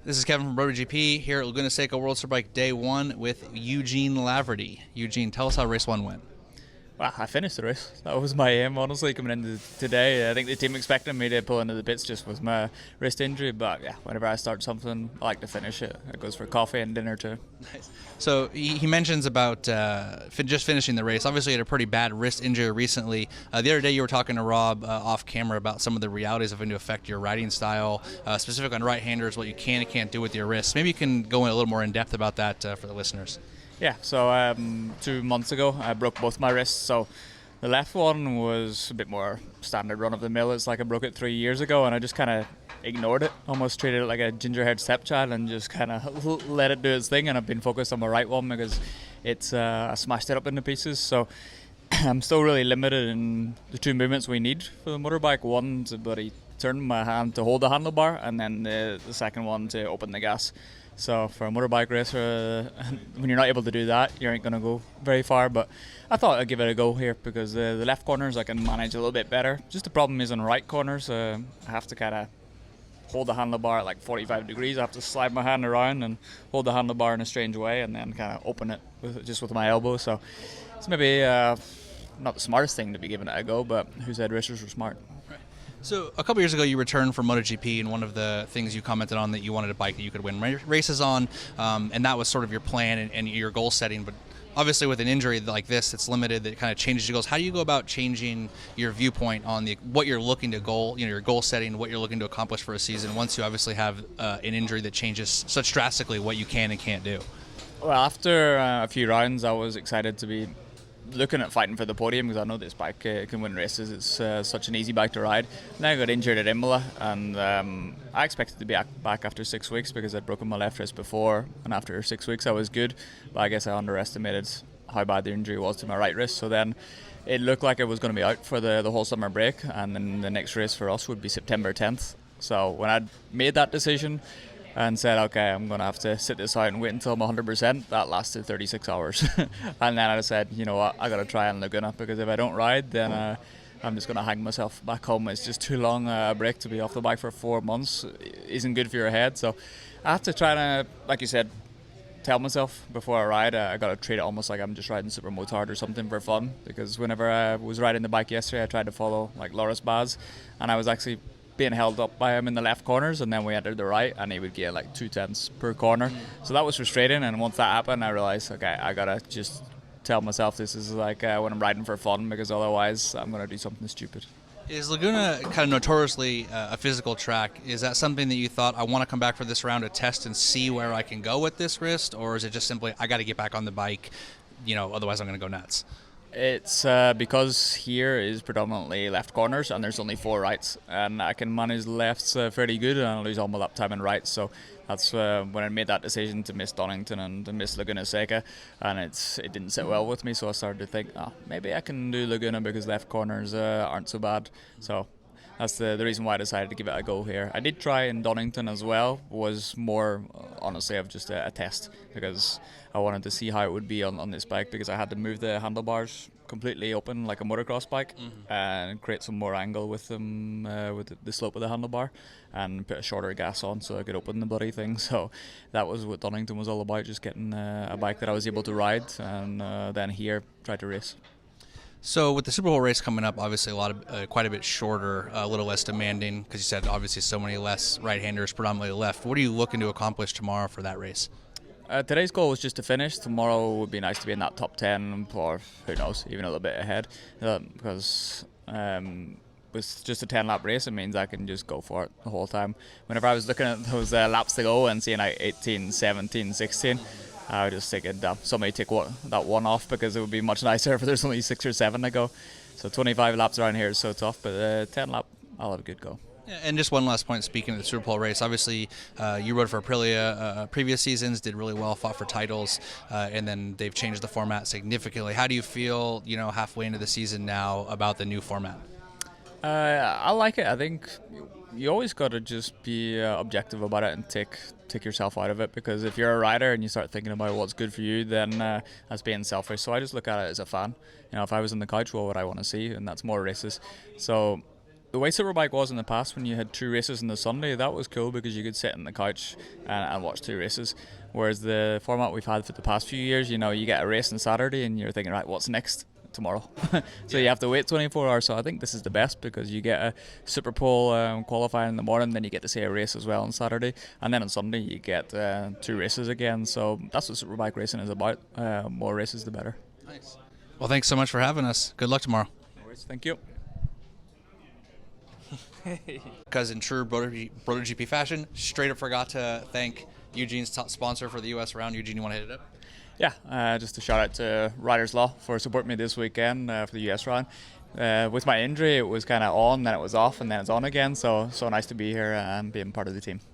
This is Kevin from BrotoGP here at Laguna Seca WorldSBK Day 1 with Eugene Laverty. Eugene, tell us how race 1 went. Well, I finished the race. That was my aim, honestly, coming into today. I think the team expected me to pull into the pits just with my wrist injury, but yeah, whenever I start something, I like to finish it. It goes for coffee and dinner too. Nice. So he mentions about just finishing the race. Obviously, you had a pretty bad wrist injury recently. The other day, you were talking to Rob off camera about some of the realities of having to affect your riding style, specific on right-handers, what you can and can't do with your wrists. Maybe you can go in a little more in depth about that for the listeners. Yeah, so 2 months ago I broke both my wrists. So the left one was a bit more standard run-of-the-mill. It's like I broke it 3 years ago and I just kind of ignored it, almost treated it like a ginger-haired stepchild and just kind of let it do its thing. And I've been focused on my right one because it's I smashed it up into pieces. So I'm still really limited in the two movements we need for the motorbike. One to bloody turn my hand to hold the handlebar, and then the second one to open the gas. So for a motorbike racer, when you're not able to do that, you ain't going to go very far. But I thought I'd give it a go here because the left corners I can manage a little bit better. Just the problem is on right corners, I have to kind of hold the handlebar at like 45 degrees. I have to slide my hand around and hold the handlebar in a strange way and then kind of open it just with my elbow. So it's maybe not the smartest thing to be giving it a go, but who said racers were smart? So a couple years ago, you returned from MotoGP, and one of the things you commented on that you wanted a bike that you could win races on, and that was sort of your plan and your goal setting. But obviously, with an injury like this, it's limited. That kind of changes your goals. How do you go about changing your viewpoint on what you're looking to goal, your goal setting, what you're looking to accomplish for a season once you obviously have an injury that changes such drastically what you can and can't do? Well, after a few rounds, I was excited to be looking at fighting for the podium because I know this bike can win races. It's such an easy bike to ride. And then I got injured at Imola, and I expected to be back after 6 weeks because I'd broken my left wrist before, and after 6 weeks I was good, but I guess I underestimated how bad the injury was to my right wrist. So then it looked like I was going to be out for the whole summer break, and then the next race for us would be September 10th. So when I'd made that decision and said, okay, I'm going to have to sit this out and wait until I'm 100%. That lasted 36 hours. And then I said, you know what, I got to try in Laguna, because if I don't ride, then I'm just going to hang myself back home. It's just too long a break to be off the bike for 4 months. Isn't good for your head. So I have to try to, like you said, tell myself before I ride, I got to treat it almost like I'm just riding super motard or something for fun. Because whenever I was riding the bike yesterday, I tried to follow like Loris Baz, and I was actually being held up by him in the left corners, and then we entered the right and he would get like 2/10 per corner. So that was frustrating, and once that happened I realized, okay, I gotta just tell myself this is like when I'm riding for fun, because otherwise I'm gonna do something stupid. Is Laguna kind of notoriously a physical track? Is that something that you thought, I want to come back for this round to test and see where I can go with this wrist, or is it just simply I got to get back on the bike, otherwise I'm going to go nuts? It's because here is predominantly left corners and there's only 4 rights, and I can manage the lefts fairly good, and I lose all my lap time in rights. So that's when I made that decision to miss Donington and to miss Laguna Seca, and it didn't sit well with me. So I started to think, maybe I can do Laguna because left corners aren't so bad. So that's the reason why I decided to give it a go here. I did try in Donington as well, was more honestly of just a test, because I wanted to see how it would be on this bike, because I had to move the handlebars completely open like a motocross bike, and create some more angle with them, with the slope of the handlebar, and put a shorter gas on so I could open the bloody thing. So that was what Donington was all about, just getting a bike that I was able to ride, and then here try to race. So with the Super Bowl race coming up, obviously quite a bit shorter, a little less demanding, because you said obviously so many less right-handers, predominantly left. What are you looking to accomplish tomorrow for that race? Today's goal was just to finish. Tomorrow would be nice to be in that top 10, or who knows, even a little bit ahead, because with just a 10-lap race, it means I can just go for it the whole time. Whenever I was looking at those laps to go and seeing like 18, 17, 16, I would just think, somebody take that one off, because it would be much nicer if there's only 6 or 7 to go. So 25 laps around here is so tough, but 10 lap, I'll have a good go. And just one last point, speaking of the Super Bowl race, obviously you rode for Aprilia previous seasons, did really well, fought for titles, and then they've changed the format significantly. How do you feel, halfway into the season now about the new format? I like it. I think you always got to just be objective about it and take yourself out of it, because if you're a rider and you start thinking about what's good for you, then that's being selfish. So I just look at it as a fan. If I was on the couch, what would I want to see? And that's more races. So The way Superbike was in the past, when you had 2 races on the Sunday, that was cool because you could sit on the couch and watch 2 races. Whereas the format we've had for the past few years, you know, you get a race on Saturday and you're thinking, right, what's next? Tomorrow. So you have to wait 24 hours. So I think this is the best because you get a Super Pole qualifying in the morning, then you get to see a race as well on Saturday, and then on Sunday you get 2 races again. So that's what Superbike racing is about. More races, the better. Nice. Well, thanks so much for having us. Good luck tomorrow. No worries. Thank you. Because in true BrotoGP fashion, straight up forgot to thank Eugene's top sponsor for the US round. Eugene, you want to hit it up? Yeah, just a shout out to Riders Law for supporting me this weekend for the US round. With my injury, it was kind of on, then it was off, and then it's on again. So nice to be here and being part of the team.